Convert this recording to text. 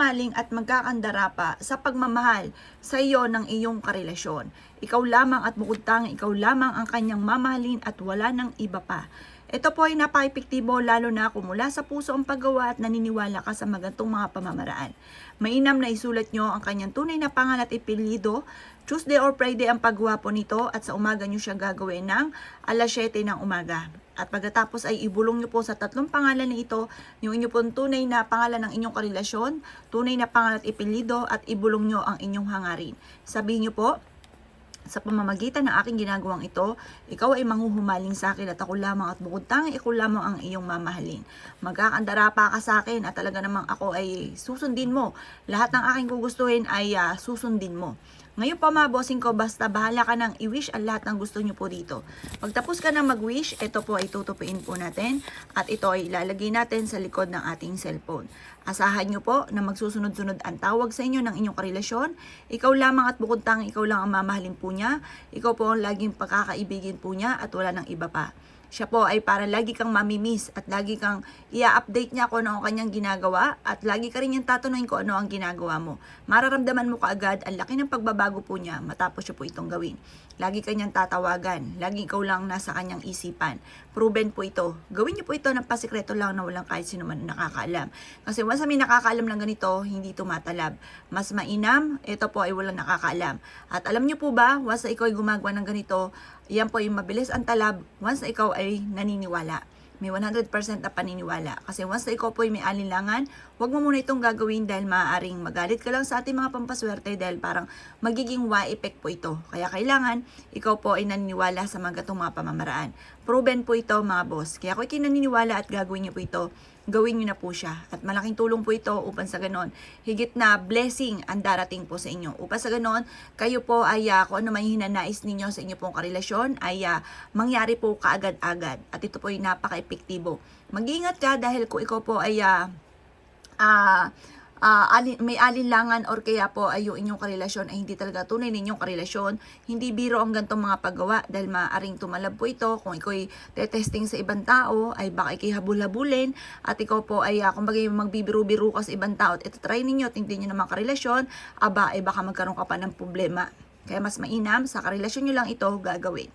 maghuhumaling at magkakandara pa sa pagmamahal sa iyo ng iyong karelasyon. Ikaw lamang at bukod tanging ikaw lamang ang kanyang mamahalin at wala ng iba pa. Ito po ay napaka-epektibo lalo na kung mula sa puso ang paggawa at naniniwala ka sa magantong mga pamamaraan. Mainam na isulat nyo ang kanyang tunay na pangalan at ipilido. Tuesday or Friday ang paggawa po nito at sa umaga nyo siya gagawin ng alas 7 ng umaga. At pagkatapos ay ibulong nyo po sa tatlong pangalan na ito, yung inyo pong tunay na pangalan ng inyong karelasyon, tunay na pangalan at ipilido at ibulong nyo ang inyong hangarin. Sabihin nyo po, sa pamamagitan ng aking ginagawang ito, ikaw ay manghuhumaling sa akin at ako lamang at bukod tanging ikaw lamang ang iyong mamahalin. Magkakandara pa ka sa akin at talaga namang ako ay susundin mo. Lahat ng aking gugustuhin ay susundin mo. Ngayon pa mga bossing ko, basta bahala ka nang i-wish ang lahat ng gusto nyo po dito. Pagtapos ka nang mag-wish, ito po ay tutupiin po natin at ito ay ilalagay natin sa likod ng ating cellphone. Asahan nyo po na magsusunod-sunod ang tawag sa inyo ng inyong karelasyon. Ikaw lamang at bukod tanging ikaw lang ang mamahalin po niya. Ikaw po ang laging pagkakaibigin po niya at wala ng iba pa. Siya po ay para lagi kang mamimiss at lagi kang i-update niya kung ano ang kanyang ginagawa at lagi ka rin niyang tatanungin kung ano ang ginagawa mo. Mararamdaman mo kaagad ang laki ng pagbabago po niya matapos siya po itong gawin. Lagi kanyang tatawagan, lagi ikaw lang nasa kanyang isipan. Proven po ito. Gawin niyo po ito ng pasikreto lang na walang kahit sino man nakakaalam. Kasi once may nakakaalam lang ganito, hindi tumatalab. Mas mainam, ito po ay walang nakakaalam. At alam niyo po ba, once ikaw ay gumagawa ng ganito, yan po yung mabilis ang talab once na ikaw ay naniniwala. May 100% na paniniwala. Kasi once na ikaw po ay may alinlangan, huwag mo muna itong gagawin dahil maaaring magalit ka lang sa ating mga pampaswerte dahil parang magiging effect po ito. Kaya kailangan ikaw po ay naniniwala sa mga gatong mga pamamaraan. Proven po ito mga boss. Kaya kung ikinaniniwala at gagawin niyo po ito, gawin niyo na po siya. At malaking tulong po ito upang sa ganon, higit na blessing ang darating po sa inyo. Upang sa ganon, kayo po ay kung ano man hinanais ninyo sa inyo pong karelasyon ay mangyari po kaagad-agad. At ito po ay napaka-epektibo. Mag-iingat ka dahil kung ikaw po ay may alinlangan or kaya po ay yung inyong karelasyon ay hindi talaga tunay ninyong karelasyon, hindi biro ang gantong mga paggawa dahil maaaring tumalab po ito. Kung ikaw ay testing sa ibang tao ay baka ikihabol-habulin at ikaw po ay kumbaga magbibiru-biru ka sa ibang tao at ito try ninyo at hindi nyo naman karelasyon, ay baka magkaroon ka pa ng problema. Kaya mas mainam sa karelasyon nyo lang ito gagawin.